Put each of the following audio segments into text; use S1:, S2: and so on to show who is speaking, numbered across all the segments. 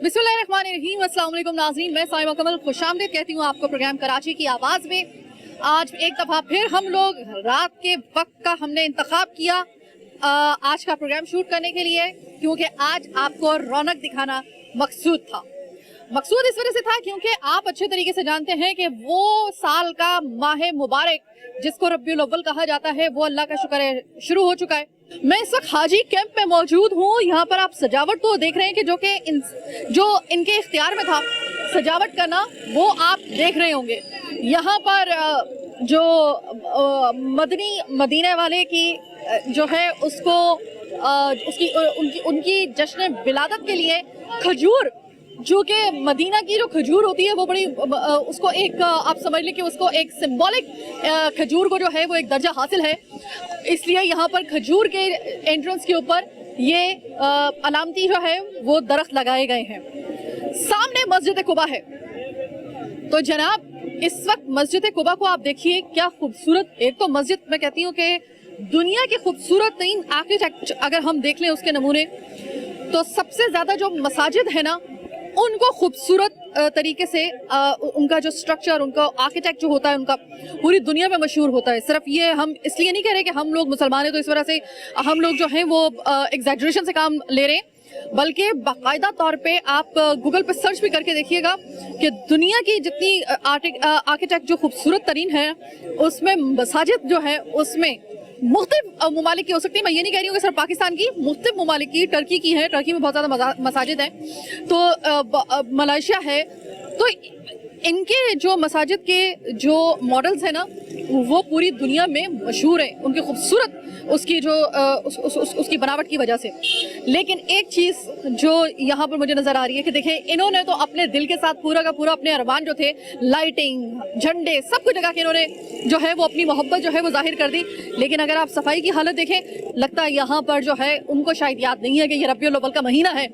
S1: बिस्मिल्लाहिर्रहमानिर्रहीम, अस्सलाम वालेकुम नाज़रीन, मैं साइमा कमल खुशामदीद कहती हूँ आपको प्रोग्राम कराची की आवाज़ में। आज एक दफ़ा फिर हम लोग रात के वक्त का हमने इंतखाब किया आज का प्रोग्राम शूट करने के लिए, क्योंकि आज आपको रौनक दिखाना मकसूद था। मकसूद इस वजह से था क्योंकि आप अच्छे तरीके से जानते हैं कि वो साल का माह मुबारक जिसको रब्बिउल अव्वल कहा जाता है वो अल्लाह का शुक्र है शुरू हो चुका है। मैं इस वक्त हाजी कैंप में मौजूद हूँ। यहाँ पर आप सजावट तो देख रहे हैं कि जो इनके इख्तियार में था सजावट करना, वो आप देख रहे होंगे। यहाँ पर जो मदीने वाले की जो है उसको उनकी जश्न विलादत के लिए खजूर, जो कि मदीना की जो खजूर होती है वो बड़ी उसको एक आप समझ लें कि उसको एक सिंबॉलिक खजूर को जो है वो एक दर्जा हासिल है, इसलिए यहाँ पर खजूर के एंट्रेंस के ऊपर ये अलामती जो है वो दरख्त लगाए गए हैं। सामने मस्जिद कुबा है। तो जनाब इस वक्त मस्जिद कुबा को आप देखिए, क्या खूबसूरत। एक तो मस्जिद मैं कहती हूँ कि दुनिया की खूबसूरत तरीन आर्किटेक्ट अगर हम देख लें उसके नमूने, तो सबसे ज्यादा जो मसाजिद है ना उनको खूबसूरत तरीके से उनका जो स्ट्रक्चर, उनका आर्किटेक्ट जो होता है उनका पूरी दुनिया में मशहूर होता है। सिर्फ ये हम इसलिए नहीं कह रहे कि हम लोग मुसलमान हैं तो इस वजह से हम लोग जो हैं वो एग्जैजरेशन से काम ले रहे हैं, बल्कि बाकायदा तौर पे आप गूगल पे सर्च भी करके देखिएगा कि दुनिया की जितनी आर्किटेक्ट जो खूबसूरत तरीन है उसमें मसाजिद जो है उसमें मुख्तलिफ ममालिक की हो सकती है। मैं ये नहीं कह रही हूँ कि सिर्फ पाकिस्तान की, मुख्तलिफ ममालिक की, टर्की की है, टर्की में बहुत ज़्यादा मसाजिद हैं, तो मलेशिया है। तो इनके जो मसाजिद के जो मॉडल्स हैं ना वो पूरी दुनिया में मशहूर है उनकी खूबसूरत उसकी जो उसकी बनावट की वजह से। लेकिन एक चीज़ जो यहाँ पर मुझे नज़र आ रही है कि देखिए इन्होंने तो अपने दिल के साथ पूरा का पूरा अपने अरमान जो थे, लाइटिंग, झंडे, सब कुछ लगा के इन्होंने जो है वो अपनी मोहब्बत जो है वो जाहिर कर दी। लेकिन अगर आप सफाई की हालत देखें, लगता है यहाँ पर जो है उनको शायद याद नहीं है कि ये रब्बिउल अव्वल का महीना है।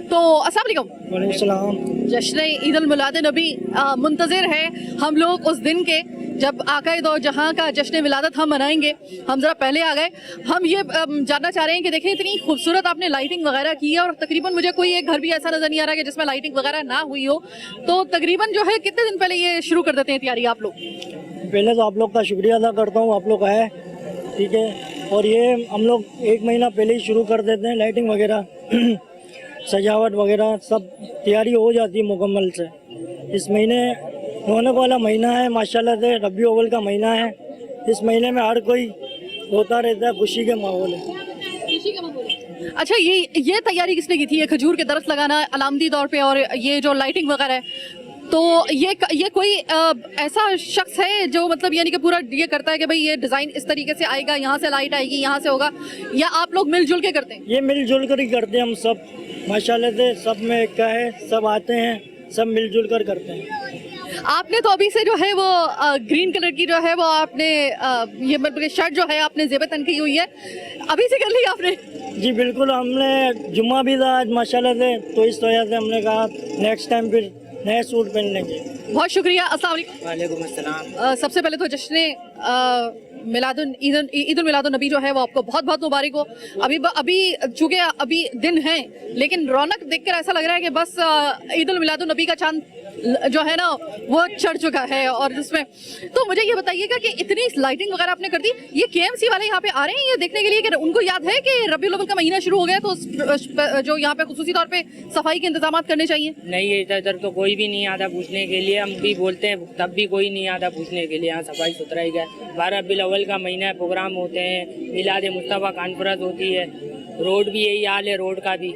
S1: तो अस्सलाम वालेकुम। जश्न ईद उल मिलाद नबी मुंतज़िर है हम लोग उस दिन के जब आकाए दो जहाँ का जश्न विलादत हम मनाएंगे। हम ज़रा पहले आ गए। हम ये जानना चाह रहे हैं कि देखें इतनी खूबसूरत आपने लाइटिंग वगैरह की है और तकरीबन मुझे कोई एक घर भी ऐसा नज़र नहीं आ रहा कि जिसमें लाइटिंग वगैरह ना हुई हो। तो तकरीबन जो है कितने दिन पहले ये शुरू कर देते हैं तैयारी आप लोग?
S2: पहले तो आप लोग का शुक्रिया अदा करता हूँ, आप लोग का है, ठीक है। और ये हम लोग 1 महीना पहले ही शुरू कर देते हैं, लाइटिंग वगैरह सजावट वगैरह सब तैयारी हो जाती है मुकम्मल से। इस महीने रौनक वाला महीना है माशाल्लाह से, रब्बिउल अव्वल का महीना है। इस महीने में हर कोई होता रहता है, खुशी के माहौल है।
S1: अच्छा, ये तैयारी किसने की थी? ये खजूर के दरख्त लगाना अलामती तौर पे और ये जो लाइटिंग वगैरह है, तो ये कोई ऐसा शख्स है जो मतलब यानी कि पूरा ये करता है कि भाई ये डिज़ाइन इस तरीके से आएगा, यहाँ से लाइट आएगी, यहाँ से होगा, या आप लोग मिलजुल के करते हैं?
S2: ये मिलजुल कर ही करते हैं हम सब माशाल्लाह से। सब में एक का है, सब आते हैं, सब मिलजुल कर करते हैं।
S1: आपने तो अभी से जो है वो ग्रीन कलर की जो है वो आपने ये मतलब शर्ट जो है आपने ज़ेब तन की हुई है, अभी से कर ली आपने?
S2: जी बिल्कुल, हमने जुम्मा भी था आज माशाल्लाह से, तो इस वजह से हमने कहा नेक्स्ट टाइम फिर नए सूट पहन लेंगे।
S1: बहुत शुक्रिया। अस्सलाम वालेकुम।
S2: वालेकुम अस्सलाम।
S1: सबसे पहले तो जश्न ईद उल मिलाद नबी जो है वो आपको बहुत बहुत मुबारक हो। अभी चूँकि अभी दिन है, लेकिन रौनक देखकर ऐसा लग रहा है कि बस ईद उल मिलाद नबी का चांद जो है ना वो चढ़ चुका है। और उसमें तो मुझे ये बताइएगा कि इतनी लाइटिंग वगैरह आपने कर दी, ये केएमसी वाले यहाँ पे आ रहे हैं ये देखने के लिए कि उनको याद है कि रब्बिउल अव्वल का महीना शुरू हो गया, तो जो यहाँ पे खुसूसी तौर पे सफाई के इंतजाम करने चाहिए?
S3: नहीं, इधर तो कोई भी नहीं आता पूछने के लिए। हम भी बोलते हैं तब भी कोई नहीं आता पूछने के लिए। यहाँ सफाई सुथराई का 12 रब्बिउल अव्वल का महीना, प्रोग्राम होते हैं, मिलाद मुस्तफ़ा कॉन्फ्रेंस होती है, रोड भी यही हाल है रोड का भी,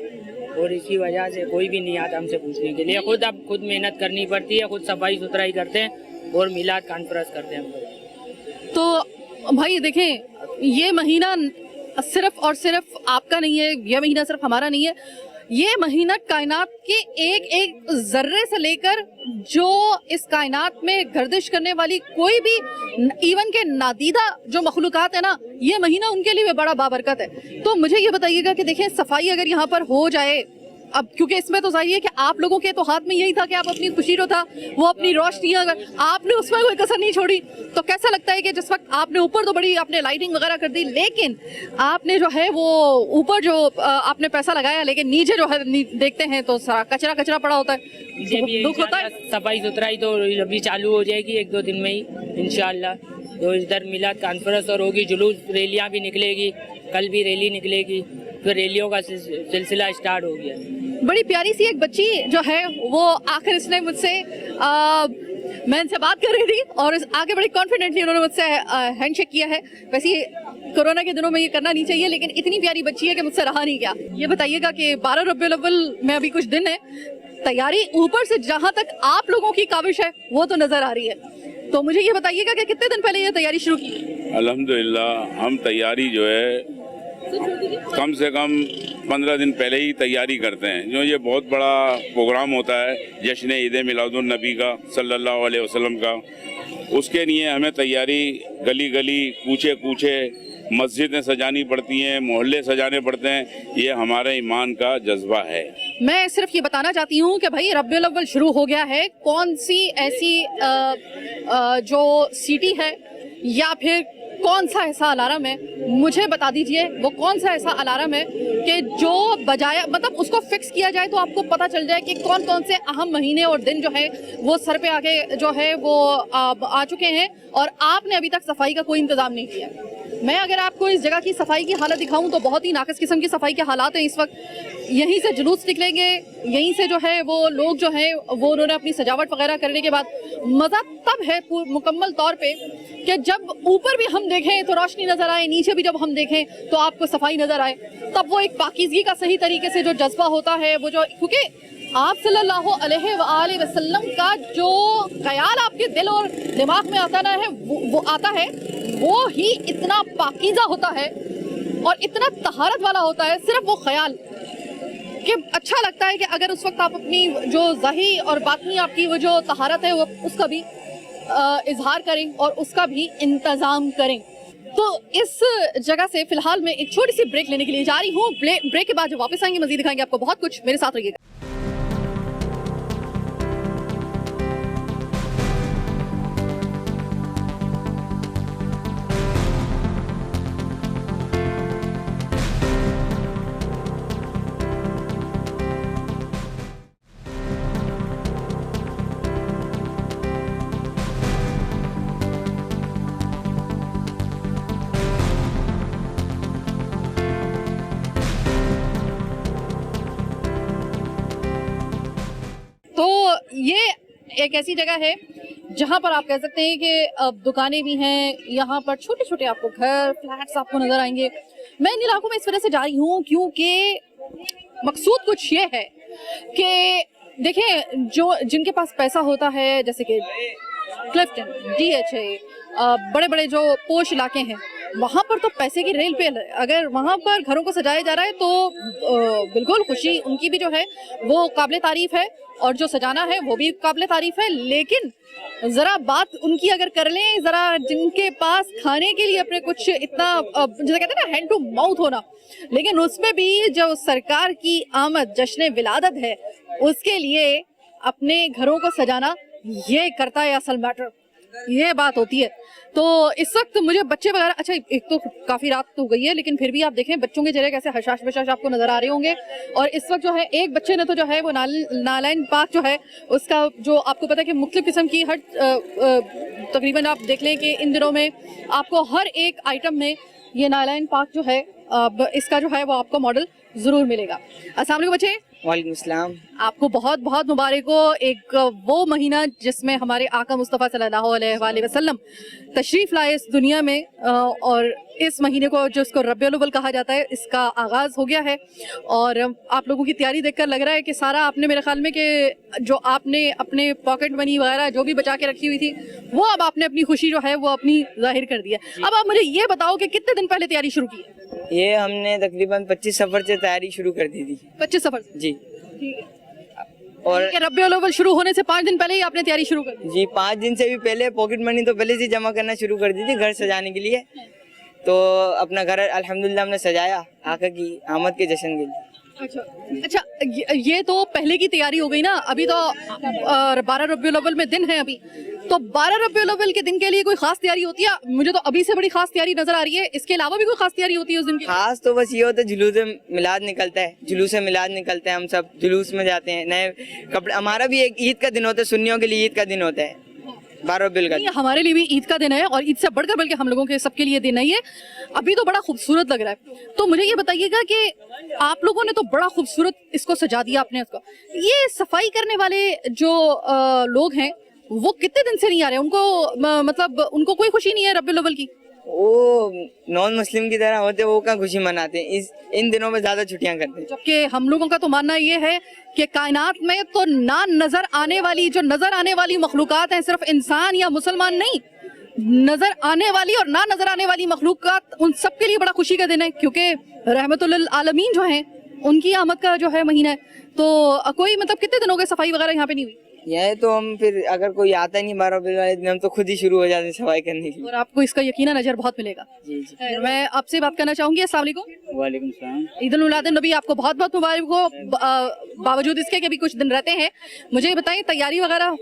S3: और इसी वजह से कोई भी नहीं आता हमसे पूछने के लिए। खुद मेहनत करनी पड़ती है, खुद सफाई सुथराई करते हैं और मिलाद कॉन्फ्रेंस करते हैं हम लोग।
S1: तो भाई देखें, ये महीना सिर्फ और सिर्फ आपका नहीं है, ये महीना सिर्फ हमारा नहीं है, ये महीना कायनात के एक एक जर्रे से लेकर जो इस कायनात में गर्दिश करने वाली कोई भी इवन के नादीदा जो मखलूकात है ना, ये महीना उनके लिए बड़ा बाबरकत है। तो मुझे ये बताइएगा कि देखें सफाई अगर यहाँ पर हो जाए अब क्योंकि इसमें तो जाहिर है कि आप लोगों के तो हाथ में यही था कि आप अपनी खुशी जो था वो अपनी रोशनी, अगर आपने उसमें कोई कसर नहीं छोड़ी, तो कैसा लगता है कि जिस वक्त आपने ऊपर तो बड़ी आपने लाइटिंग वगैरह कर दी, लेकिन आपने जो है वो ऊपर जो आपने पैसा लगाया, लेकिन नीचे जो है देखते हैं तो सारा कचरा कचरा पड़ा होता है,
S3: मुझे भी
S1: दुख होता है।
S3: सफाई सुथराई तो अभी चालू हो जाएगी 1-2 दिन में ही इंशाल्लाह। तो इधर मिलाद कॉन्फ्रेंस और होगी, जुलूस रैलियाँ भी निकलेगी, कल भी रैली निकलेगी, फिर रैलियों का सिलसिला स्टार्ट हो गया।
S1: बड़ी प्यारी सी एक बच्ची जो है वो आखिर इसने मुझसे मैं इनसे बात कर रही थी और आगे बड़ी कॉन्फिडेंटली उन्होंने मुझसे हैंडशेक किया है। वैसे ये कोरोना के दिनों में ये करना नहीं चाहिए, लेकिन इतनी प्यारी बच्ची है कि मुझसे रहा नहीं गया। ये बताइएगा कि 12 रबीउल अव्वल में अभी कुछ दिन है, तैयारी ऊपर से जहां तक आप लोगों की काविश है वो तो नजर आ रही है, तो मुझे ये बताइएगा कि कितने दिन पहले ये तैयारी शुरू की?
S4: अल्हम्दुलिल्लाह हम तैयारी जो है कम से कम 15 दिन पहले ही तैयारी करते हैं। जो ये बहुत बड़ा प्रोग्राम होता है जश्न ईद मिलादुन नबी का सल्लल्लाहु अलैहि वसल्लम का, उसके लिए हमें तैयारी गली गली कूचे कूचे मस्जिदें सजानी पड़ती हैं, मोहल्ले सजाने पड़ते हैं। ये हमारे ईमान का जज्बा है।
S1: मैं सिर्फ ये बताना चाहती हूँ कि भाई रबीउल अव्वल शुरू हो गया है, कौन सी ऐसी जो सिटी है या फिर कौन सा ऐसा अलार्म है, मुझे बता दीजिए वो कौन सा ऐसा अलार्म है कि जो बजाया, मतलब उसको फिक्स किया जाए तो आपको पता चल जाए कि कौन कौन से अहम महीने और दिन जो है वो सर पे आगे जो है वो आ चुके हैं और आपने अभी तक सफाई का कोई इंतजाम नहीं किया। मैं अगर आपको इस जगह की सफाई की हालत दिखाऊं तो बहुत ही नाकस किस्म की सफाई के हालात हैं इस वक्त। यहीं से जुलूस निकलेंगे, यहीं से जो है वो लोग जो है वो उन्होंने अपनी सजावट वगैरह करने के बाद मज़ा तब है मुकम्मल तौर पे कि जब ऊपर भी हम देखें तो रोशनी नजर आए, नीचे भी जब हम देखें तो आपको सफाई नजर आए, तब वो एक पाकीज़गी का सही तरीके से जो जज्बा होता है वो जो, क्योंकि आप सल्लल्लाहु अलैहि वसल्लम का जो ख्याल आपके दिल और दिमाग में आता ना है वो आता है, वो ही इतना पाकीज़ा होता है और इतना तहारत वाला होता है, सिर्फ वो ख्याल कि अच्छा लगता है कि अगर उस वक्त आप अपनी जो ज़ाहिरी और बातनी आपकी वो जो तहारत है वो उसका भी इजहार करें और उसका भी इंतज़ाम करें। तो इस जगह से फिलहाल मैं एक छोटी सी ब्रेक लेने के लिए जा रही हूँ। ब्रेक के बाद जब वापस आएंगे मज़ीद दिखाएंगे आपको बहुत कुछ, मेरे साथ रहिएगा। तो ये एक ऐसी जगह है जहाँ पर आप कह सकते हैं कि अब दुकानें भी हैं, यहाँ पर छोटे छोटे आपको घर फ्लैट्स आपको नजर आएंगे। मैं इन इलाकों में इस वजह से जा रही हूँ क्योंकि मकसूद कुछ ये है कि देखें जो जिनके पास पैसा होता है, जैसे कि क्लिफ्टन, DHA, बड़े बड़े जो पोश इलाके हैं, वहाँ पर तो पैसे की रेल पे अगर वहाँ पर घरों को सजाया जा रहा है तो बिल्कुल खुशी उनकी भी जो है वो काबिल तारीफ है और जो सजाना है वो भी काबिल तारीफ है। लेकिन ज़रा बात उनकी अगर कर लें, ज़रा जिनके पास खाने के लिए अपने कुछ इतना जैसे कहते हैं ना हैंड टू माउथ होना, लेकिन उसमें भी जो सरकार की आमद जश्न विलादत है उसके लिए अपने घरों को सजाना ये करता है असल मैटर, ये बात होती है। तो इस वक्त मुझे बच्चे वगैरह, अच्छा एक तो काफ़ी रात तो हो गई है लेकिन फिर भी आप देखें बच्चों के चेहरे कैसे हशाश बशाश आपको नज़र आ रहे होंगे। और इस वक्त जो है एक बच्चे ने तो जो है वो नालाइन पार्क जो है उसका जो आपको पता है कि मुख्तलिफ किस्म की हर तकरीबन आप देख लें कि इन दिनों में आपको हर एक आइटम में ये नालाइन पार्क जो है इसका जो है वो आपको मॉडल ज़रूर मिलेगा। अस्सलाम वालेकुम बच्चे।
S3: वालेकुम सलाम।
S1: आपको बहुत बहुत मुबारक हो, एक वो महीना जिसमें हमारे आका मुस्तफ़ा सल्लल्लाहु अलैहि वसल्लम तशरीफ़ लाए इस दुनिया में, और इस महीने को जिसको रबीउल अव्वल कहा जाता है इसका आगाज़ हो गया है। और आप लोगों की तैयारी देखकर लग रहा है कि सारा आपने, मेरे ख्याल में कि जो आपने अपने पॉकेट मनी वगैरह जो भी बचा के रखी हुई थी वो अब आपने अपनी खुशी जो है वो अपनी जाहिर कर दी है। अब आप मुझे ये बताओ कि कितने दिन पहले तैयारी शुरू की है?
S5: ये हमने तकरीबन 25 सफर से तैयारी शुरू कर दी थी।
S1: 25 सफर से?
S5: जी।
S1: ठीक है।
S5: और
S1: रबीउल अव्वल शुरू होने से 5 दिन पहले ही आपने तैयारी शुरू कर दी?
S5: जी, 5 दिन से भी पहले पॉकेट मनी तो पहले से जमा करना शुरू कर दी थी घर सजाने के लिए। तो अपना घर अल्हम्दुलिल्लाह हमने सजाया आका की आमद के जश्न के लिए।
S1: अच्छा, ये तो पहले की तैयारी हो गई ना। अभी तो 12 रबीउल अव्वल में दिन है अभी, तो 12 रबीउल अव्वल के दिन के लिए कोई खास तैयारी होती है? मुझे तो अभी से बड़ी खास तैयारी नजर आ रही है। इसके अलावा भी कोई खास तैयारी होती है उस दिन की?
S5: खास तो बस ये होता है, जुलूस मिलाद निकलता है, जुलूस मिलाद निकलते हैं, हम सब जुलूस में जाते हैं, नए कपड़े। हमारा भी एक ईद का दिन होता है, सुन्नियों के लिए ईद का दिन होता है 12 रबीउल का।
S1: हमारे लिए भी ईद का दिन है, और ईद से बढ़कर बल्कि हम लोगों के सबके लिए दिन है ये। अभी तो बड़ा खूबसूरत लग रहा है, तो मुझे ये बताइएगा कि आप लोगों ने तो बड़ा खूबसूरत इसको सजा दिया आपने इसको। ये सफाई करने वाले जो लोग हैं वो कितने दिन से नहीं आ रहे? उनको मतलब उनको कोई खुशी नहीं है रबीउल अव्वल की?
S5: वो नॉन मुस्लिम की तरह होते, वो क्या खुशी मनाते हैं, इन दिनों में ज्यादा छुट्टियां करते हैं।
S1: जबकि हम लोगों का तो मानना ये है कि कायनात में तो ना नजर आने वाली मखलूकात हैं, सिर्फ इंसान या मुसलमान नहीं, नजर आने वाली और ना नजर आने वाली मखलूकात, उन सब के लिए बड़ा खुशी का दिन है, क्योंकि रहमतुल आलमीन जो हैं उनकी आमद का जो है महीना है। तो कोई मतलब कितने दिन हो गए सफाई वगैरह यहाँ पे नहीं हुई?
S5: यह तो हम फिर अगर कोई आता ही नहीं 12 रबीउल वाले दिन, हम तो खुद ही शुरू हो जाते हैं सफाई करने की।
S1: और आपको इसका यकीनन अजर बहुत मिलेगा।
S5: जी जी।
S1: मैं आपसे बात करना चाहूंगी। अस्सलाम वालेकुम।
S5: वालेकुम सलाम।
S1: ईद उल मिलाद नबी आपको बहुत बहुत मुबारक हो। बावजूद इसके कि अभी कुछ दिन रहते हैं, मुझे ये बताएं तैयारी वगैरह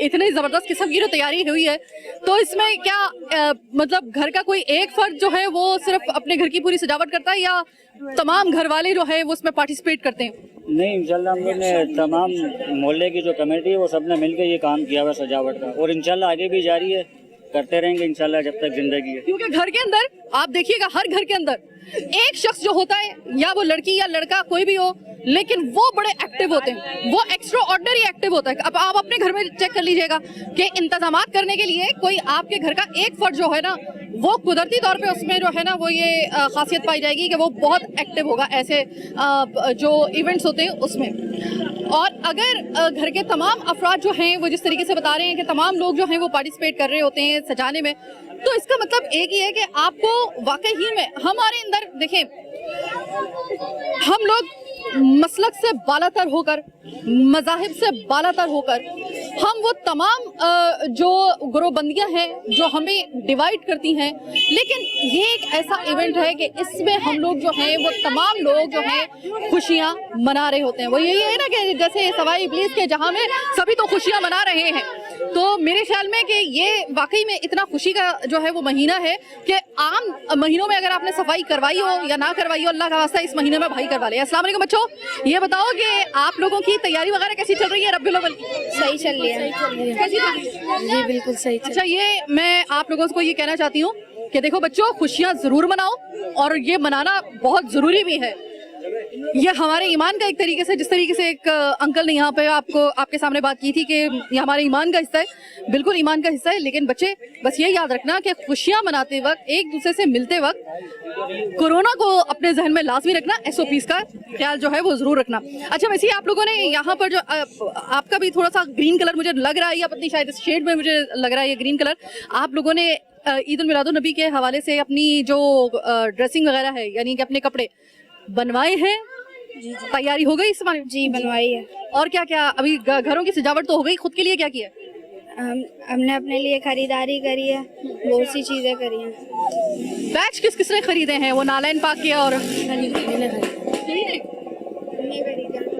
S1: इतनी जबरदस्त किस्म की जो तैयारी हुई है, तो इसमें क्या मतलब घर का कोई एक फर्द जो है वो सिर्फ अपने घर की पूरी सजावट करता है, या तमाम घर वाले जो है वो उसमें पार्टिसिपेट करते हैं?
S6: नहीं, इंशाल्लाह हम लोग ने तमाम मोहल्ले की जो कमेटी है वो सबने मिलकर ये काम किया हुआ सजावट का, और इंशाल्लाह आगे भी जारी है, करते रहेंगे इंशाल्लाह जब तक जिंदगी है।
S1: क्योंकि घर के अंदर आप देखिएगा, हर घर के अंदर एक शख्स जो होता है, या वो लड़की या लड़का कोई भी हो, लेकिन वो बड़े एक्टिव होते हैं, वो एक्स्ट्रा ऑर्डिनरी एक्टिव होता है। अब आप अपने घर में चेक कर लीजिएगा कि इंतजामात करने के लिए कोई आपके घर का एक फर्द जो है ना, वो कुदरती तौर पे उसमें जो है ना वो ये खासियत पाई जाएगी कि वो बहुत एक्टिव होगा ऐसे जो इवेंट्स होते हैं उसमें। और अगर घर के तमाम अफराद जो हैं वो जिस तरीके से बता रहे हैं कि तमाम लोग जो हैं वो पार्टिसिपेट कर रहे होते हैं सजाने में, तो इसका मतलब एक ही है कि आपको वाकई ही में हमारे अंदर देखिए, हम लोग मसलक से बालातर होकर, मज़ाहिब से बालातर होकर, हम वो तमाम जो गुरोबंदियां हैं जो हमें डिवाइड करती हैं, लेकिन ये एक ऐसा इवेंट है कि इसमें हम लोग जो हैं वो तमाम लोग जो हैं खुशियां मना रहे होते हैं। वो यही है ना कि जैसे सवाई इब्लीस के जहां में सभी तो खुशियां मना रहे हैं, तो मेरे ख्याल में कि ये वाकई में इतना खुशी का जो है वो महीना है कि आम महीनों में अगर आपने सफाई करवाई हो या ना करवाई हो, अल्लाह का वास्ता इस महीने में भाई करवा ले। अस्सलाम वालेकुम बच्चों, ये बताओ कि आप लोगों की तैयारी वगैरह कैसी चल रही है रबीउल अव्वल की?
S7: सही चल रही है।
S1: कैसी चल रही है?
S7: जी बिल्कुल सही चल।
S1: अच्छा, ये मैं आप लोगों को ये कहना चाहती हूँ कि देखो बच्चों, खुशियाँ जरूर मनाओ, और ये मनाना बहुत जरूरी भी है। ये हमारे ईमान का एक तरीके से, जिस तरीके से एक अंकल ने यहाँ पे आपके सामने बात की थी कि ये हमारे ईमान का हिस्सा है, बिल्कुल ईमान का हिस्सा है। लेकिन बच्चे बस ये याद रखना कि खुशियाँ मनाते वक्त, एक दूसरे से मिलते वक्त, कोरोना को अपने जहन में लाजमी रखना, SOPs का ख्याल जो है वो जरूर रखना। अच्छा, वैसे आप लोगों ने यहाँ पर जो आपका भी थोड़ा सा ग्रीन कलर मुझे लग रहा है, या पत्नी शायद इस शेड में मुझे लग रहा है ये ग्रीन कलर, आप लोगों ने ईद उल मिलाद नबी के हवाले से अपनी जो ड्रेसिंग वगैरह है, यानी कि अपने कपड़े बनवाए हैं? जी, तैयारी हो गई इस बारे में?
S7: जी बनवाई है।
S1: और क्या क्या अभी घरों की सजावट तो हो गई, खुद के लिए क्या किया?
S7: हमने अपने लिए खरीदारी करी है, बहुत सी चीजें करी हैं।
S1: बैच किस किस ने खरीदे हैं? वो नालाइन पाक किया और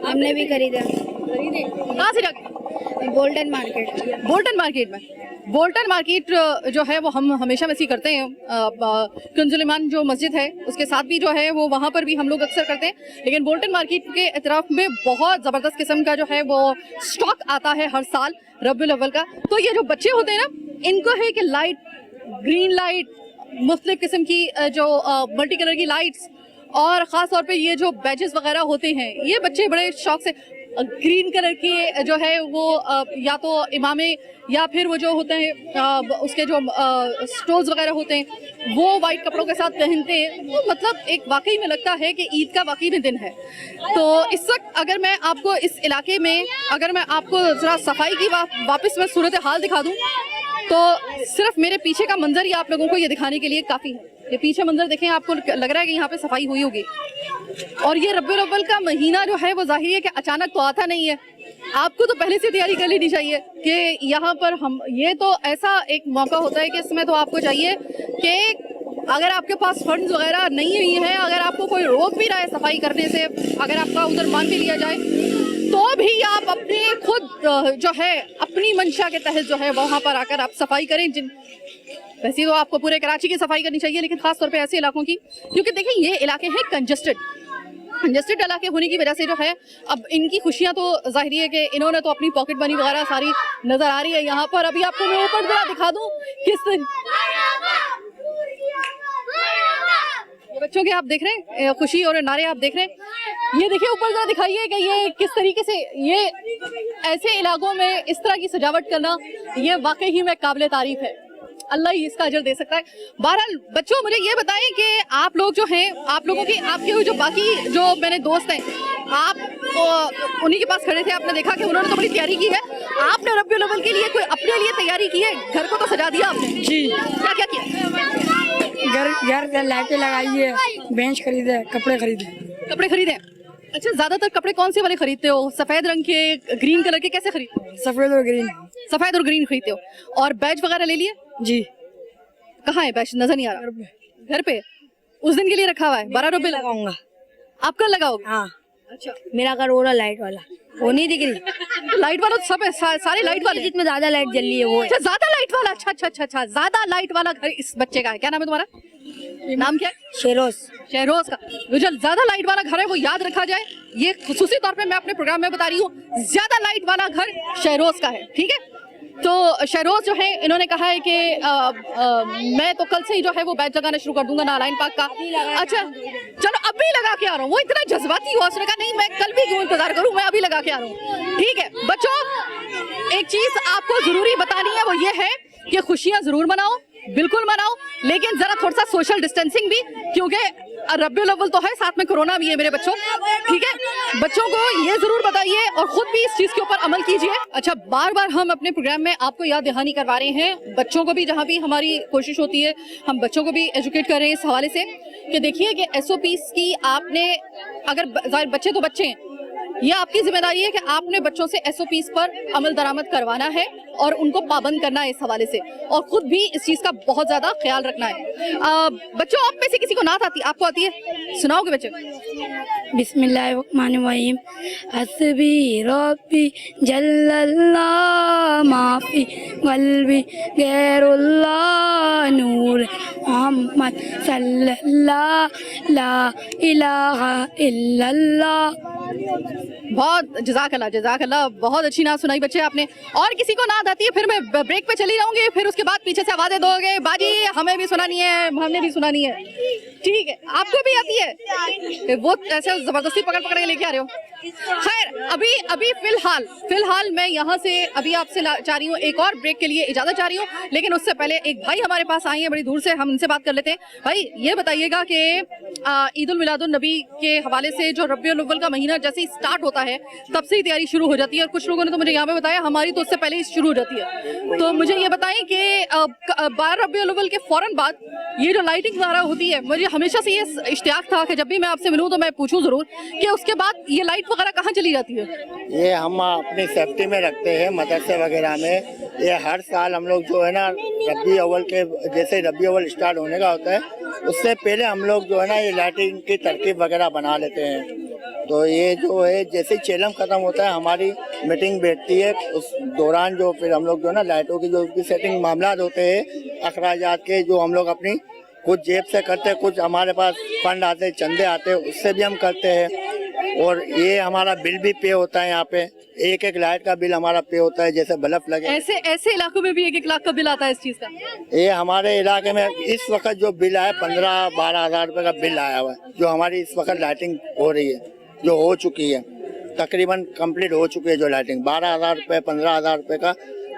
S7: हमने भी खरीदा।
S1: कहाँ से जाके?
S7: Golden market.
S1: बोल्टन मार्केट में। बोल्टन मार्केट जो है वो हम हमेशा वैसी करते हैं, कुंजुलमान जो मस्जिद है उसके साथ भी जो है वो वहाँ पर भी हम लोग अक्सर करते हैं, लेकिन बोल्टन मार्केट के इतराफ में बहुत ज़बरदस्त किस्म का जो है वो स्टॉक आता है हर साल रबीउल अव्वल का। तो ये जो बच्चे होते हैं ना, इनको है कि लाइट, ग्रीन लाइट, मुख्तलिफ किस्म की जो मल्टी कलर की लाइट्स, और ख़ास तौर पे ये जो बैजेस वगैरह होते हैं, ये बच्चे बड़े शौक से ग्रीन कलर के जो है वो या तो इमामे या फिर वो जो होते हैं उसके जो स्टोल्स वगैरह होते हैं वो वाइट कपड़ों के साथ पहनते हैं। तो मतलब एक वाकई में लगता है कि ईद का वाकई में दिन है। तो इस वक्त अगर मैं आपको इस इलाके में, अगर मैं आपको ज़रा सफाई की वापस मैं सूरत हाल दिखा दूँ, तो सिर्फ मेरे पीछे का मंजर ही आप लोगों को ये दिखाने के लिए काफ़ी है। ये पीछे मंजर देखें, आपको लग रहा है कि यहाँ पे सफाई हुई होगी। और ये रबीउल अव्वल का महीना जो है वो जाहिर है कि अचानक तो आता नहीं है, आपको तो पहले से तैयारी कर लेनी चाहिए कि यहाँ पर हम, ये तो ऐसा एक मौका होता है कि इसमें तो आपको चाहिए कि अगर आपके पास फंड्स वगैरह नहीं हुई है, अगर आपको कोई रोक भी रहा है सफाई करने से, अगर आपका उधर मान भी लिया जाए, तो भी आप अपने खुद जो है अपनी मंशा के तहत जो है वहां पर आकर आप सफाई करें। वैसे तो आपको पूरे कराची की सफाई करनी चाहिए, लेकिन खास तौर पे ऐसे इलाकों की, क्योंकि देखिए ये इलाके हैं कंजेस्टेड इलाके होने की वजह से जो है अब इनकी खुशियां तो जाहिर है कि इन्होंने तो अपनी पॉकेट मनी वगैरह सारी नजर आ रही है यहाँ पर। अभी आपको मैं ऊपर जरा दिखा दूं किस ये बच्चों के आप देख रहे हैं खुशी और नारे आप देख रहे हैं। ये देखिए ऊपर जरा दिखाइए कि ये किस तरीके से ये ऐसे इलाकों में इस तरह की सजावट करना ये वाकई ही में काबिल तारीफ है। अल्लाह ही इसका अजर दे सकता है। बहरहाल बच्चों मुझे ये बताएं कि आप लोग जो हैं, आप लोगों की आपके जो बाकी जो मेरे दोस्त हैं, आप उन्हीं के पास खड़े थे, आपने देखा कि उन्होंने तो बड़ी तैयारी की है। आपने रब्बी अव्वल के लिए कोई अपने लिए तैयारी की है? घर को तो सजा दिया आपने जी, क्या क्या किया?
S8: घर लाइटें लगाई है, बेंच खरीदे, कपड़े खरीदे।
S1: अच्छा, ज्यादातर कपड़े कौन से वाले खरीदते हो? सफेद रंग के, ग्रीन कलर के, कैसे खरीदते हो? सफेद और ग्रीन खरीदते हो। और बैच वगैरह ले लिए
S8: जी?
S1: कहाँ है बैच? नजर नहीं आ रहा। घर पे उस दिन के लिए रखा हुआ है। 12 रुपए
S8: लगाऊंगा।
S1: आप कल लगाओगे?
S8: हाँ।
S1: अच्छा,
S8: मेरा घर हो रहा लाइट वाला, वो नहीं दिख रही।
S1: लाइट वाला तो सब है, सारे लाइट वाले।
S8: जिसमें ज्यादा लाइट जल रही है वो है।
S1: अच्छा, ज्यादा लाइट वाला। अच्छा, ज्यादा लाइट वाला घर इस बच्चे का है। क्या नाम है तुम्हारा? नाम क्या है? शहरोज का। जो ज्यादा लाइट वाला घर है वो याद रखा जाए। ये खुसूसी तौर पे मैं अपने प्रोग्राम में बता रही हूँ, ज्यादा लाइट वाला घर शहरोज का है, ठीक है? तो शहरोज जो है इन्होंने कहा है कि मैं तो कल से ही जो है वो बैच लगाना शुरू कर दूंगा नारायण पार्क का। अच्छा चलो, अभी लगा के आ रहा हूँ। वो इतना जज्बाती हुआ, उसने कहा नहीं मैं कल भी क्यों इंतजार करूँ, मैं अभी लगा के आ रहा हूँ। ठीक है बच्चों, एक चीज आपको जरूरी बतानी है, वो ये है कि खुशियां जरूर मनाओ, बिल्कुल मनाओ, लेकिन जरा थोड़ा सा सोशल डिस्टेंसिंग भी, क्योंकि रब्बी अव्वल तो है, साथ में कोरोना भी है मेरे बच्चों। ठीक है, बच्चों को ये जरूर बताइए और खुद भी इस चीज के ऊपर अमल कीजिए। अच्छा, बार बार हम अपने प्रोग्राम में आपको याद दहानी करवा रहे हैं, बच्चों को भी, जहाँ भी हमारी कोशिश होती है हम बच्चों को भी एजुकेट कर रहे हैं इस हवाले से कि देखिए कि SOPs की आपने, अगर बच्चे तो बच्चे हैं, ये आपकी जिम्मेदारी है कि आपने बच्चों से SOPs पर अमल दरामद करवाना है और उनको पाबंद करना है इस हवाले से, और खुद भी इस चीज का बहुत ज्यादा ख्याल रखना है। बच्चों, आप में से किसी को नात आती, आपको आती है? सुनाओगे बच्चे?
S8: बिस्मिल्लाहिर्रहमानिर्रहीम। हस्बी रब्बी जल्लल्लाह माफी कल्बी गैरुल्लाह नूर मोहम्मद सल्लल्लाहु ला इलाहा इल्लल्लाह।
S1: बहुत जज़ाकल्लाह, बहुत अच्छी नात सुनाई बच्चे आपने। और किसी को नात आती है? फिर मैं ब्रेक पे चली जाऊंगी, फिर उसके बाद पीछे से आवाजें दोगे, बाजी हमें भी सुनानी है, हमने भी सुनानी है। ठीक है, आपको भी आती है? वो ऐसे जबरदस्ती पकड़ के लेके आ रहे हो। खैर, अभी फिलहाल मैं यहाँ से अभी आपसे चाह रही हूँ एक और ब्रेक के लिए इजाजत चाह रही हूँ, लेकिन उससे पहले एक भाई हमारे पास आए हैं बड़ी दूर से, हम इनसे बात कर लेते हैं। भाई ये बताइएगा कि ईद उल मिलादुन नबी के हवाले से जो रब्बी अव्वल का महीना जैसे ही स्टार्ट होता है तब से ही तैयारी शुरू हो जाती है, और कुछ लोगों ने तो मुझे यहाँ पे बताया हमारी तो उससे पहले ही शुरू हो जाती है। तो मुझे ये बताएं कि 12 रब्बी अव्वल के फौरन बाद ये जो लाइटिंग वगैरह होती है, मुझे हमेशा से ये इश्तियाक था कि जब भी मैं आपसे मिलूं तो मैं पूछूं जरूर कि उसके बाद ये लाइट वगैरह कहाँ चली जाती है?
S9: ये हम अपनी सेफ्टी में रखते हैं मदरसे वगैरह में। ये हर साल हम लोग जो है ना रब्बी अव्वल के, जैसे रब्बी अव्वल स्टार्ट होने का होता है उससे पहले हम लोग जो है ना ये लाइटिंग की तरकीब वगैरह बना लेते हैं। तो ये जो है जैसे चेलम खत्म होता है हमारी मीटिंग बैठती है, उस दौरान जो फिर हम लोग जो है ना लाइटों की जो भी सेटिंग मामला होते हैं अखराजात के, जो हम लोग अपनी कुछ जेब से करते हैं, कुछ हमारे पास फंड आते हैं, चंदे आते हैं, उससे भी हम करते हैं। और ये हमारा बिल भी पे होता है, यहाँ पे एक लाइट का बिल हमारा पे होता है, जैसे बल्ब लगे।
S1: ऐसे इलाकों में भी 1-1 लाख का बिल आता है इस चीज का?
S9: ये हमारे इलाके में इस वक्त जो बिल आया 15-12 हज़ार रुपए का बिल आया हुआ है, जो हमारी इस वक्त लाइटिंग हो रही है, जो हो चुकी है, तकरीबन कंप्लीट हो चुकी है जो लाइटिंग। 12 हज़ार रुपये 15 हज़ार रुपये का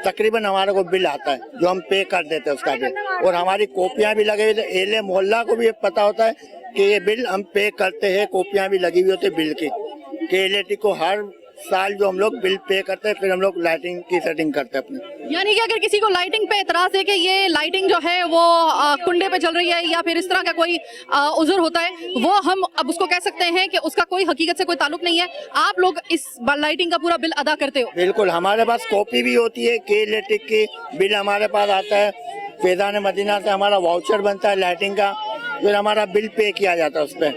S9: तकरीबन हमारे को बिल आता है, जो हम पे कर देते हैं उसका बिल। और हमारी कॉपियाँ भी लगे हुए थे, एले मोहल्ला को भी पता होता है कि ये बिल हम पे करते हैं, कॉपियाँ भी लगी हुई होती है बिल की, के LAT को हर साल जो हम लोग बिल पे करते हैं, फिर हम लोग लाइटिंग की सेटिंग करते हैं अपनी।
S1: यानी कि अगर किसी को लाइटिंग पे एतराज है कि ये लाइटिंग जो है वो कुंडे पे चल रही है या फिर इस तरह का कोई उज़र होता है, वो हम अब उसको कह सकते हैं कि उसका कोई हकीकत से कोई ताल्लुक नहीं है, आप लोग इस लाइटिंग का पूरा बिल अदा करते हो?
S9: बिल्कुल, हमारे पास कॉपी भी होती है, के LAT की बिल हमारे पास आता है, फैज़ान मदीना से हमारा वाउचर बनता है लाइटिंग का, फिर हमारा बिल पे किया जाता है उस पर,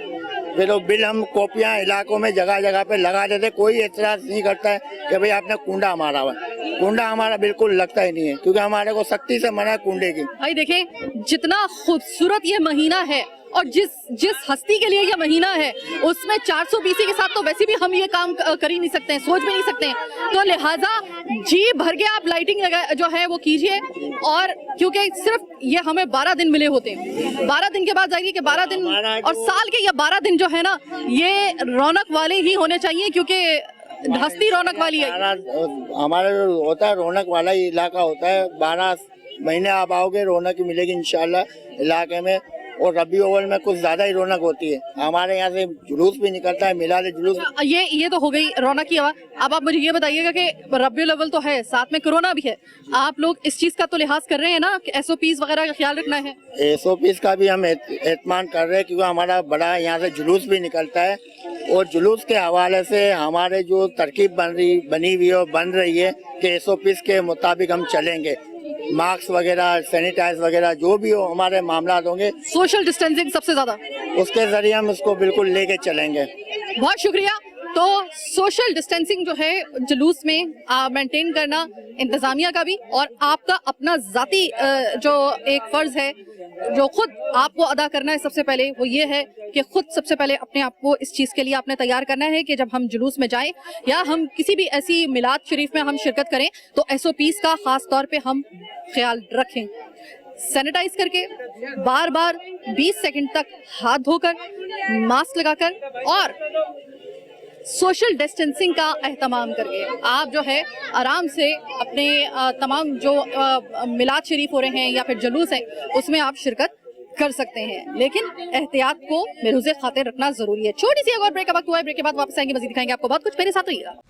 S9: फिर वो बिल हम कॉपियाँ इलाकों में जगह जगह पे लगा देते। कोई एतराज़ नहीं करता है कि भाई आपने कुंडा मारा हुआ है। कुंडा हमारा बिल्कुल लगता ही नहीं है, क्योंकि हमारे को सख्ती से मना है कुंडे की।
S1: भाई देखें जितना खूबसूरत ये महीना है और जिस हस्ती के लिए ये महीना है उसमें 400 BC के साथ तो वैसे भी हम ये काम कर ही नहीं सकते हैं, सोच भी नहीं सकते हैं। तो लिहाजा जी भर के आप लाइटिंग जो है वो कीजिए, और क्योंकि सिर्फ ये हमें 12 दिन मिले होते हैं, 12 दिन के बाद जाएगी कि 12 दिन और साल के ये 12 दिन जो है ना ये रौनक वाले ही होने चाहिए, क्योंकि हस्ती रौनक वाली है।
S9: हमारा जो होता है रौनक वाला ही इलाका होता है। 12 महीने आप आओगे रौनक ही मिलेगी इंशाल्लाह इलाके में। और रबी अव्वल में कुछ ज्यादा ही रौनक होती है। हमारे यहाँ से जुलूस भी निकलता है, मिलाद जुलूस।
S1: ये तो हो गई रौनक की हवा। अब आप मुझे ये बताइएगा कि रबी अव्वल तो है, साथ में कोरोना भी है, आप लोग इस चीज का तो लिहाज कर रहे हैं ना कि SOPs वगैरह का ख्याल रखना है?
S9: SOPs का भी हम एहतमाम कर रहे हैं, क्योंकि हमारा बड़ा यहाँ से जुलूस भी निकलता है, और जुलूस के हवाले से हमारे जो तरकीब बनी हुई है और बन रही है कि SOPs के मुताबिक हम चलेंगे। मास्क वगैरह, सैनिटाइज वगैरह जो भी हो हमारे मामला होंगे,
S1: सोशल डिस्टेंसिंग सबसे ज्यादा,
S9: उसके जरिए हम इसको बिल्कुल लेके चलेंगे।
S1: बहुत शुक्रिया। तो सोशल डिस्टेंसिंग जो है जुलूस में मेंटेन करना इंतजामिया का भी और आपका अपना जाती जो एक फर्ज है जो खुद आपको अदा करना है, सबसे पहले वो ये है कि खुद सबसे पहले अपने आप को इस चीज़ के लिए आपने तैयार करना है कि जब हम जुलूस में जाएं या हम किसी भी ऐसी मिलाद शरीफ में हम शिरकत करें तो SOPs का खास तौर पे हम ख्याल रखें। सैनिटाइज करके बार बार 20 सेकंड तक हाथ धोकर, मास्क लगाकर और सोशल डिस्टेंसिंग का एहतमाम करके आप जो है आराम से अपने तमाम जो मिलाद शरीफ हो रहे हैं या फिर जुलूस है उसमें आप शिरकत कर सकते हैं, लेकिन एहतियात को महरूज़े खातिर रखना जरूरी है। छोटी सी एक और ब्रेक का वक्त हुआ है, ब्रेक के बाद वापस आएंगे, मजीद दिखाएंगे आपको बहुत कुछ। मेरे साथ रहिएगा।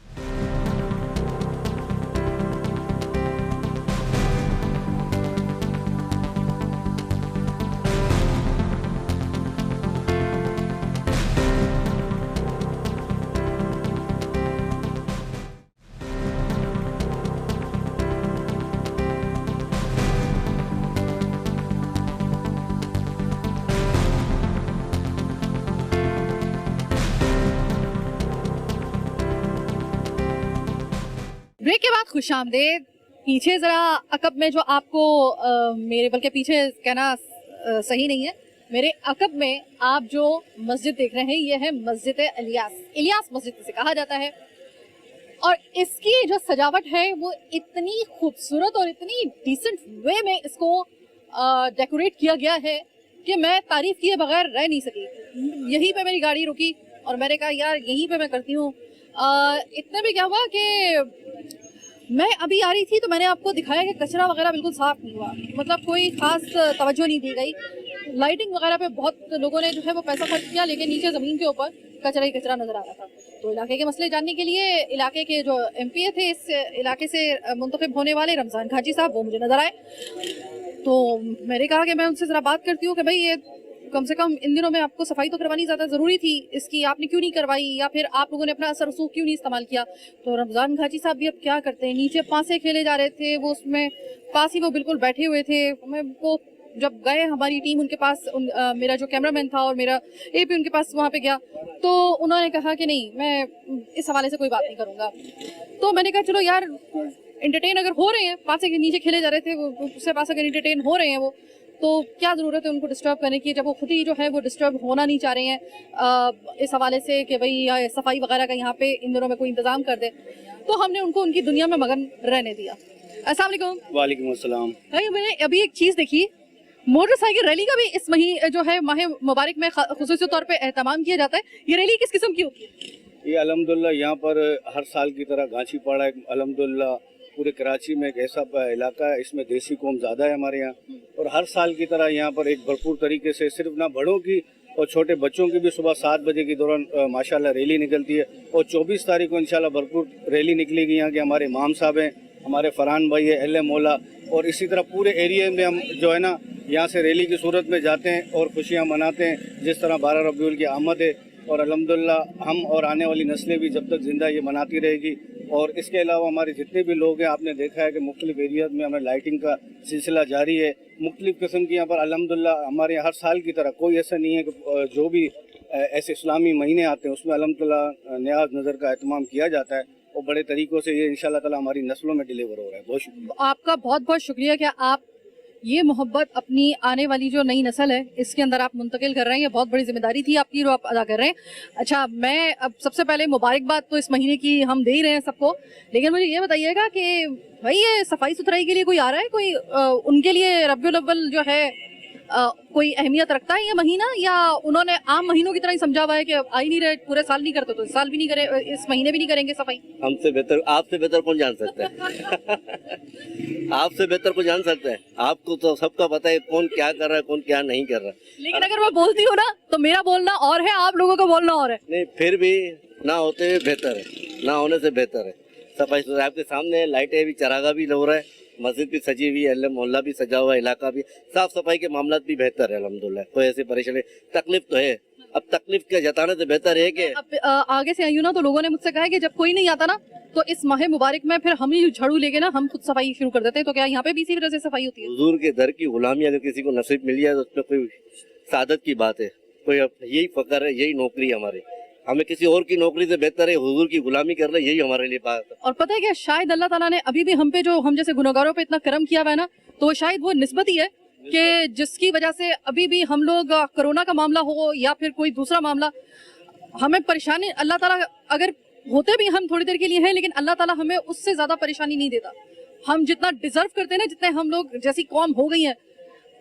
S1: ब्रेक के बाद खुशामदेद। पीछे जरा अकब में जो आपको मेरे बल्कि पीछे कहना सही नहीं है, मेरे अकब में आप जो मस्जिद देख रहे हैं ये है मस्जिद इलियास मस्जिद से कहा जाता है, और इसकी जो सजावट है वो इतनी खूबसूरत और इतनी डिसेंट वे में इसको डेकोरेट किया गया है कि मैं तारीफ किए बगैर रह नहीं सकी। यहीं पे मेरी गाड़ी रुकी और मैंने कहा यार यहीं पे मैं करती हूँ। इतने में क्या हुआ कि मैं अभी आ रही थी तो मैंने आपको दिखाया कि कचरा वगैरह बिल्कुल साफ नहीं हुआ, मतलब कोई खास तवज्जो नहीं दी गई। लाइटिंग वगैरह पे बहुत लोगों ने जो है वो पैसा खर्च किया, लेकिन नीचे ज़मीन के ऊपर कचरा ही कचरा नज़र आ रहा था। तो इलाके के मसले जानने के लिए इलाके के जो MPA थे इस इलाके से मुंतखब होने वाले रमज़ान घाची साहब, वो मुझे नज़र आए। तो मैंने कहा कि मैं उनसे ज़रा बात करती हूँ कि भाई ये कम से कम इन दिनों में आपको सफाई तो करवानी ज़्यादा ज़रूरी थी, इसकी आपने क्यों नहीं करवाई, या फिर आप लोगों ने अपना असर रसूख क्यों नहीं इस्तेमाल किया। तो रमज़ान घाची साहब भी अब क्या करते हैं, नीचे पासे खेले जा रहे थे, वो उसमें पास ही वो बिल्कुल बैठे हुए थे। मैं वो जब गए हमारी टीम उनके पास, मेरा जो कैमरामैन था और मेरा AP उनके पास वहाँ पे गया, तो उन्होंने कहा कि नहीं मैं इस हवाले से कोई बात नहीं करूँगा। तो मैंने कहा चलो यार इंटरटेन अगर हो रहे हैं, पासे के नीचे खेले जा रहे थे वो, उससे पास अगर इंटरटेन हो रहे हैं वो, तो क्या ज़रूरत है उनको डिस्टर्ब करने की, जब वो खुद ही जो है वो डिस्टर्ब होना नहीं चाह रहे हैं इस हवाले से कि भाई सफाई वगैरह का यहाँ पे इन दिनों में कोई इंतज़ाम कर दे। तो हमने उनको उनकी दुनिया में मगन रहने दिया। अस्सलाम वालेकुम।
S6: वालेकुम अस्सलाम।
S1: भाई मैंने अभी एक चीज़ देखी, मोटरसाइकिल रैली का भी इस महीने जो है माह मुबारक में खुसूसी तौर पे एहतमाम किया जाता है। ये रैली किस किस्म की होती है?
S10: ये अल्हम्दुलिल्लाह यहाँ पर हर साल की तरह गांची पाड़ा एक अल्हम्दुलिल्लाह पूरे कराची में एक ऐसा इलाका है, इसमें देसी कौम ज़्यादा है हमारे यहाँ, और हर साल की तरह यहाँ पर एक भरपूर तरीके से सिर्फ ना बड़ों की और छोटे बच्चों की भी सुबह 7 बजे के दौरान माशाल्लाह रैली निकलती है। और 24 तारीख को इंशाल्लाह भरपूर रैली निकलेगी। यहाँ के हमारे इमाम साहब हैं, हमारे फरहान भाई है, अहले मौला, और इसी तरह पूरे एरिया में हम जो है ना यहाँ से रैली की सूरत में जाते हैं और खुशियाँ मनाते हैं। जिस तरह 12 रबीउल की आमद है, और अल्हम्दुलिल्लाह हम और आने वाली नस्लें भी जब तक ज़िंदा ये मनाती रहेगी और इसके अलावा हमारे जितने भी लोग हैं, आपने देखा है कि मुख्तलिफ एरियाज में हमें लाइटिंग का सिलसिला जारी है। मुख्तलिफ किस्म की यहाँ पर अल्हम्दुलिल्लाह हमारे यहाँ हर साल की तरह कोई ऐसा नहीं है कि जो भी ऐसे इस्लामी महीने आते हैं उसमें अल्हम्दुलिल्लाह न्याज नज़र का एहतमाम किया जाता है और बड़े तरीक़ों से ये इंशाल्लाह ताला हमारी नस्लों में डिलीवर हो रहा है। बहुत शुक्रिया
S1: आपका, बहुत बहुत शुक्रिया कि आप ये मोहब्बत अपनी आने वाली जो नई नस्ल है इसके अंदर आप मुंतकिल कर रहे हैं। ये बहुत बड़ी जिम्मेदारी थी आपकी जो आप अदा कर रहे हैं। अच्छा, मैं अब सबसे पहले मुबारकबाद तो इस महीने की हम दे ही रहे हैं सबको, लेकिन मुझे ये बताइएगा कि भाई ये सफाई सुथराई के लिए कोई आ रहा है, कोई उनके लिए रब्बुल अव्वल जो है कोई अहमियत रखता है ये महीना, या उन्होंने आम महीनों की तरह ही समझा हुआ है कि आ ही नहीं रहे, पूरे साल नहीं करते तो इस साल भी नहीं करे, इस महीने भी नहीं करेंगे सफाई?
S11: हमसे बेहतर, आपसे बेहतर कौन जान सकता है? आपसे बेहतर कौन जान सकता है? आपको तो सबका पता है कौन क्या कर रहा है, कौन क्या नहीं कर रहा है।
S1: लेकिन अगर मैं बोलती हूँ ना तो मेरा बोलना और है, आप लोगों का बोलना और है।
S11: नहीं, फिर भी ना होते हुए बेहतर है, ना होने से बेहतर है। सफाई सुथराई आपके सामने, लाइटें भी, चरागा भी हो रहा है, मस्जिद भी सजी हुई है, मोहल्ला भी सजा हुआ है, इलाका भी, साफ सफाई के मामला भी बेहतर है अल्हम्दुलिल्लाह। कोई ऐसी परेशानी, तकलीफ तो है, अब तकलीफ के जताने से बेहतर है कि
S1: अब आगे से आई हूँ ना तो लोगों ने मुझसे कहा है कि जब कोई नहीं आता ना तो इस माह मुबारक में फिर हम ही झाड़ू लेके ना हम खुद सफाई शुरू कर देते हैं। तो क्या यहाँ पे भी इसी वजह से सफाई होती है?
S11: हुजूर के दर की गुलामी अगर किसी को नसीब मिल जाए तो उसमें कोई सादत की बात है। कोई यही फकर है, यही नौकरी है हमारी। हमें किसी और की नौकरी से बेहतर है हुजूर की गुलामी कर रहे, यही हमारे लिए बात है।
S1: और पता है क्या, शायद अल्लाह ताला ने अभी भी हम पे, जो हम जैसे गुनहगारों पे इतना करम किया हुआ है ना, तो शायद वो निस्बत ही है कि जिसकी वजह से अभी भी हम लोग, कोरोना का मामला हो या फिर कोई दूसरा मामला, हमें परेशानी, अल्लाह ताला अगर होते भी हम थोड़ी देर के लिए हैं, लेकिन अल्लाह ताला हमें उससे ज्यादा परेशानी नहीं देता। हम जितना डिजर्व करते हैं ना, जितने हम लोग जैसी कौम हो गई है,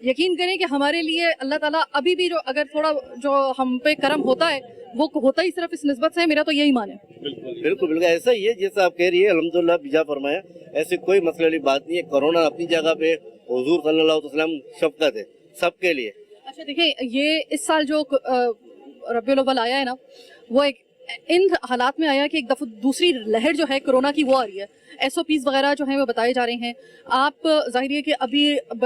S1: यकीन करें कि हमारे लिए अल्लाह ताला अभी भी जो अगर थोड़ा जो हम पे करम होता है वो होता ही सिर्फ इस निस्बत से है। मेरा तो यही मान है।
S11: बिल्कुल बिल्कुल ऐसा ही है जैसा आप कह रही है, अल्हम्दुलिल्लाह बिजा फरमाया, ऐसी कोई मसले वाली बात नहीं है। कोरोना अपनी जगह पे, हुजूर सल्लल्लाहु अलैहि वसल्लम शफकत है सबके लिए।
S1: अच्छा देखिए, ये इस साल जो रब्बिउल अव्वल आया है ना, वो एक इन हालात में आया कि एक दफा दूसरी लहर जो है कोरोना की वो आ रही है। SOPs वगैरह जो है वो बताए जा रहे हैं। आप जाहिर है कि अभी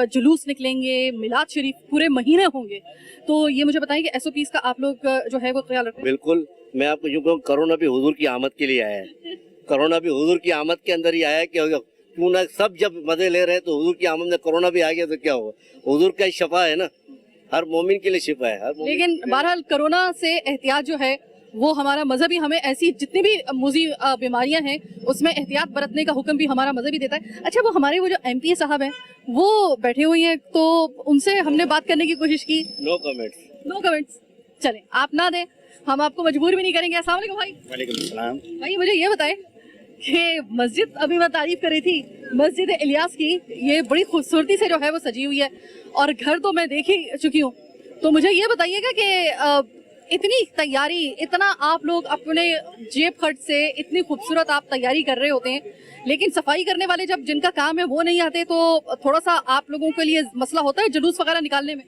S1: जुलूस निकलेंगे, मिलाद शरीफ पूरे महीने होंगे, तो ये मुझे बताएं कि SOPs का आप लोग जो है वो ख्याल रखें।
S11: बिल्कुल, मैं आपको यूँ कहूँ, कोरोना भी हुजूर की आमद के लिए आया है। कोरोना भी हुजूर की आमद के अंदर ही आया है। क्यों ना, सब जब मजे ले रहे हैं तो हुजूर की आमद में कोरोना भी आ गया तो क्या होगा? हुजूर का शफा है ना, हर मोमिन के लिए शिफा है। हर
S1: लेकिन बहरहाल कोरोना से एहतियात जो है वो हमारा मजहब ही हमें, ऐसी जितनी भी मुजी बीमारियां हैं उसमें एहतियात बरतने का हुक्म भी हमारा मजहब ही देता है। अच्छा, वो हमारे वो जो MP साहब हैं वो बैठे हुए हैं, तो उनसे हमने बात करने की कोशिश की।
S11: No comments,
S1: no comments. चलें, आप ना दें, हम आपको मजबूर भी नहीं करेंगे। अस्सलाम वालेकुम भाई।
S10: वालेकुम सलाम।
S1: भाई मुझे ये बताएं कि मस्जिद, अभी मैं तारीफ कर रही थी मस्जिद इलियास की, ये बड़ी खूबसूरती से जो है वो सजी हुई है और घर तो मैं देख ही चुकी हूँ। तो मुझे ये बताइएगा कि इतनी तैयारी, इतना आप लोग अपने जेब खर्च से इतनी खूबसूरत आप तैयारी कर रहे होते हैं, लेकिन सफाई करने वाले जब जिनका काम है वो नहीं आते, तो थोड़ा सा आप लोगों के लिए मसला होता है जुलूस वगैरह निकालने में?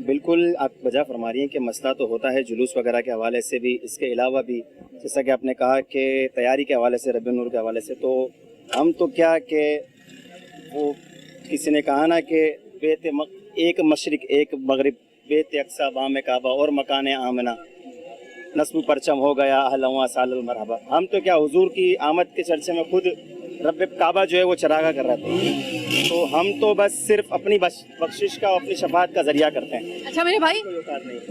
S12: बिल्कुल, आप वजह फरमा रही हैं कि मसला तो होता है जुलूस वगैरह के हवाले से भी। इसके अलावा भी जैसा कि आपने कहा कि तैयारी के हवाले से, रब्बुल नूर के हवाले से, तो हम तो क्या कि वो किसी ने कहा ना कि एक मशरिक एक मगरिब, बेत अक्सा बाम काबा और मकान आमना, नस्ब परचम हो गया अहलवा साल मरहबा। हम तो क्या हुजूर की आमद के चर्चे में खुद रब काबा जो है वो चरागा कर रहा था, तो हम तो बस सिर्फ अपनी बख्शिश का, अपनी शफात का जरिया करते हैं।
S1: अच्छा मेरे भाई,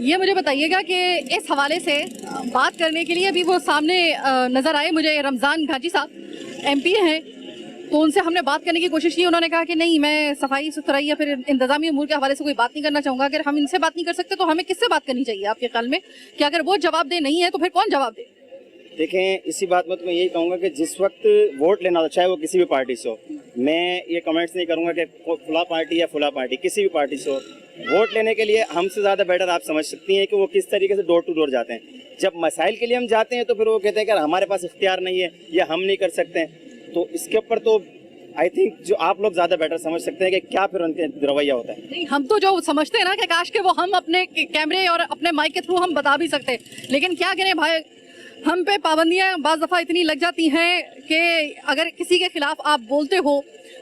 S1: ये मुझे बताइएगा कि इस हवाले से बात करने के लिए अभी वो सामने नजर आए मुझे, रमजान घाजी साहब MP हैं, तो उनसे हमने बात करने की कोशिश की। उन्होंने कहा कि नहीं, मैं सफाई सुथराई या फिर इंतजामी अमूर के हवाले से कोई बात नहीं करना चाहूँगा। अगर हम इनसे बात नहीं कर सकते तो हमें किससे बात करनी चाहिए आपके ख्याल में, कि अगर वो जवाब दे नहीं है तो फिर कौन जवाब दे?
S12: देखें, इसी बात में तो मैं यही कहूँगा कि जिस वक्त वोट लेना हो, चाहे वो किसी भी पार्टी से हो, मैं ये कमेंट्स नहीं करूँगा कि फुला पार्टी या फुला पार्टी, किसी भी पार्टी से हो, वोट लेने के लिए हमसे ज़्यादा बेटर आप समझ सकती हैं कि वो किस तरीके से डोर टू डोर जाते हैं। जब मसाइल के लिए हम जाते हैं तो फिर वो कहते हैं कि हमारे पास इख्तियार नहीं है या हम नहीं कर सकते हैं। तो इसके ऊपर तो आई थिंक जो आप लोग ज़्यादा बेटर समझ सकते हैं कि क्या फिर उनके रवैया होता है।
S1: नहीं, हम तो जो समझते हैं ना कि काश के वो हम अपने कैमरे और अपने माइक के थ्रू हम बता भी सकते हैं, लेकिन क्या करें भाई, हम पे पाबंदियां बाज़ दफ़ा इतनी लग जाती हैं कि अगर किसी के खिलाफ आप बोलते हो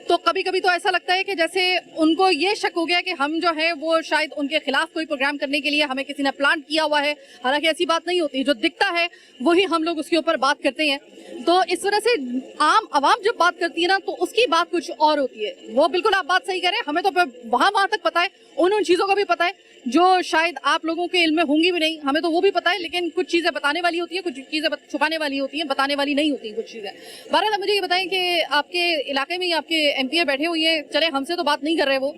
S1: तो कभी कभी तो ऐसा लगता है कि जैसे उनको ये शक हो गया कि हम जो है वो शायद उनके खिलाफ कोई प्रोग्राम करने के लिए हमें किसी ने प्लान किया हुआ है। हालांकि ऐसी बात नहीं होती, जो दिखता है वही हम लोग उसके ऊपर बात करते हैं। तो इस वजह से आम आवाम जब बात करती है ना तो उसकी बात कुछ और होती है। वो बिल्कुल आप बात सही कह रहे हैं, हमें तो वहां तक पता है, उन चीजों का भी पता है जो शायद आप लोगों के इल्म में होंगी भी नहीं, हमें तो वो भी पता है। लेकिन कुछ चीजें बताने वाली होती है, कुछ चीजें छुपाने वाली होती है, बताने वाली नहीं होती कुछ चीजें। बहरहाल मुझे ये बताएं कि आपके इलाके में आपके एमपी बैठे हुए हैं, चले हमसे तो बात नहीं कर रहे वो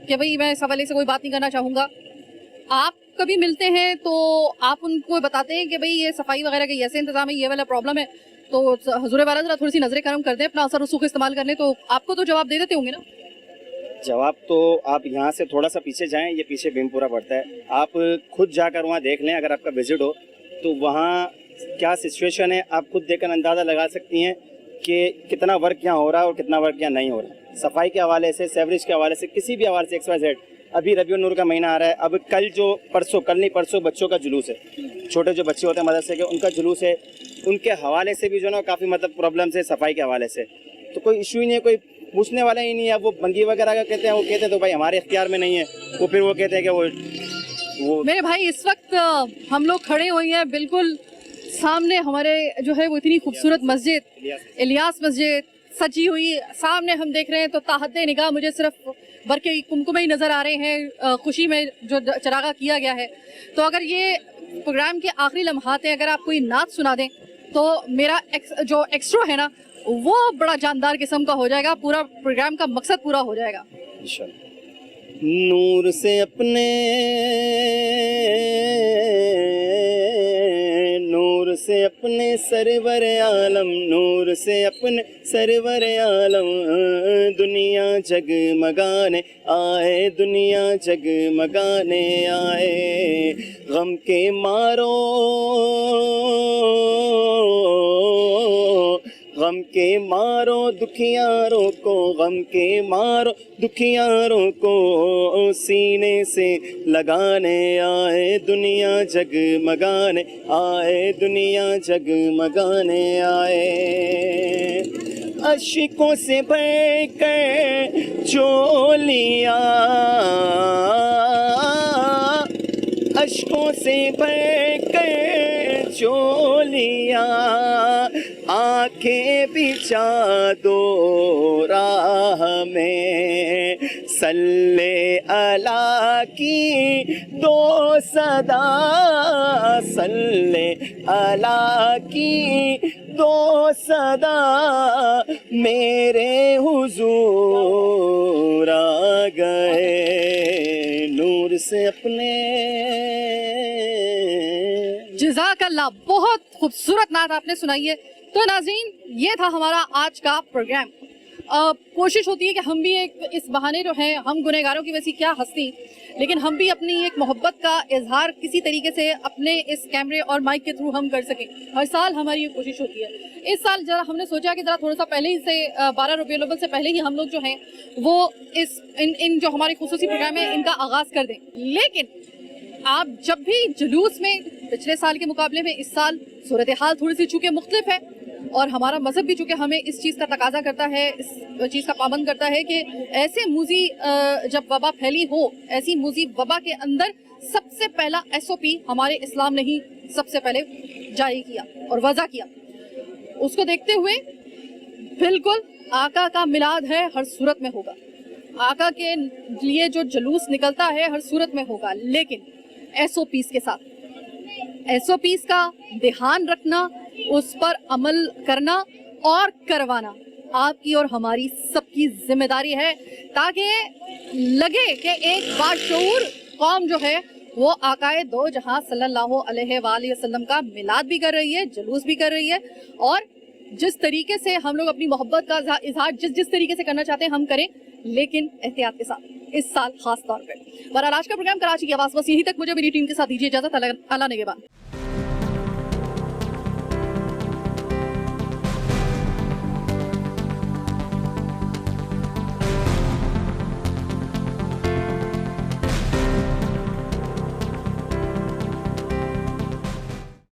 S1: कि भाई मैं इस हवाले से कोई बात नहीं करना चाहूंगा। आप कभी मिलते हैं तो आप उनको बताते हैं कि भाई ये सफाई वगैरह के ऐसे इंतजाम है, ये वाला प्रॉब्लम है, तो हुजूर वाला जरा थोड़ी सी नजरें करम कर दें, अपना असर रसूख इस्तेमाल करने, तो आपको तो जवाब दे देते होंगे ना?
S12: जवाब तो आप यहाँ से थोड़ा सा पीछे जाएं, ये पीछे भीमपुरा पड़ता है, आप खुद जाकर वहाँ देख लें। अगर आपका विजिट हो तो वहाँ क्या सिचुएशन है आप खुद देखकर अंदाज़ा लगा सकती हैं कि कितना वर्क यहाँ हो रहा है और कितना वर्क यहाँ नहीं हो रहा है। सफाई के हवाले से, सेवरेज के हवाले से, किसी भी हवाले से XYZ। अभी रबीउन नूर का महीना आ रहा है, अब कल नहीं परसों बच्चों का जुलूस है, छोटे जो बच्चे होते हैं मदरसे के, उनका जुलूस है। उनके हवाले से भी जो ना काफ़ी मतलब प्रॉब्लम्स है सफाई के हवाले से। तो कोई इशू ही नहीं है, कोई पूछने वाला ही नहीं है। वो बंगी वगैरह का कहते हैं, वो कहते हैं तो भाई हमारे इख्तियार में नहीं है, वो फिर वो कहते हैं कि वो
S1: मेरे भाई इस वक्त हम लोग खड़े हुए हैं बिल्कुल सामने, हमारे जो है वो इतनी खूबसूरत मस्जिद इलियास मस्जिद सजी हुई सामने हम देख रहे हैं। तो ताहते निगाह मुझे सिर्फ बरके कुमकुम ही नजर आ रहे हैं, खुशी में जो चरागा किया गया है। तो अगर ये प्रोग्राम के आखिरी लम्हात हैं, अगर आप कोई नात सुना दें तो मेरा जो एक्स्ट्रा है ना वो बड़ा जानदार किस्म का हो जाएगा, पूरा प्रोग्राम का मकसद पूरा हो जाएगा।
S12: नूर से अपने सरवर आलम, नूर से अपने सरवर आलम, दुनिया जगमगाने आए, दुनिया जगमगाने आए। गम के मारो गम के मारो दुखियारों को, गम के मारो दुखियारों को सीने से लगाने आए, दुनिया जगमगाने आए, दुनिया जगमगाने आए। अश्कों से भर कर चोलियां, अश्कों से भर कर चोलियां, आंखें बिछा दो राह में, सल्ले अला की दो सदा, सल्ले अला की दो सदा, मेरे हुजूर आ गए नूर से अपने।
S1: जज़ाकल्लाह, बहुत खूबसूरत नात आपने सुनाई है। तो नाज़रीन, ये था हमारा आज का प्रोग्राम। कोशिश होती है कि हम भी एक इस बहाने जो है, हम गुनहगारों की वैसी क्या हस्ती, लेकिन हम भी अपनी एक मोहब्बत का इजहार किसी तरीके से अपने इस कैमरे और माइक के थ्रू हम कर सकें। हर साल हमारी ये कोशिश होती है। इस साल जरा हमने सोचा कि जरा थोड़ा सा पहले ही से 12 रबीउल अव्वल से पहले ही हम लोग जो हैं वो इन जो हमारे खुसूसी प्रोग्राम है इनका आगाज कर दें। लेकिन आप जब भी जुलूस में पिछले साल के मुकाबले में इस साल सूरत हाल थोड़ी सी चूँकि मुख्तलिफ है और हमारा मजहब भी चूँकि हमें इस चीज़ का तकाजा करता है, इस चीज़ का पाबंद करता है कि ऐसे मूजी जब वबा फैली हो, ऐसी मूजी वबा के अंदर सबसे पहला SOP हमारे इस्लाम ने ही सबसे पहले जारी किया और वज़ा किया। उसको देखते हुए बिल्कुल आका का मिलाद है हर सूरत में होगा, आका के लिए जो जुलूस निकलता है हर सूरत में होगा, लेकिन SOPs के साथ। SOPs का ध्यान रखना, उस पर अमल करना और करवाना आपकी और हमारी सबकी जिम्मेदारी है, ताकि लगे कि एक बाशऊर कौम जो है वो आकाए दो जहां सल्लल्लाहु अलैहि वसल्लम का मिलाद भी कर रही है, जुलूस भी कर रही है, और जिस तरीके से हम लोग अपनी मोहब्बत का इजहार जिस तरीके से करना चाहते हैं हम करें, लेकिन एहतियात के साथ इस साल खास तौर पर। बहरहाल आज का प्रोग्राम कराची की आवाज़ बस यहीं तक। मुझे मेरी टीम के साथ दीजिए इजाजत। अल्लाह निगहबान।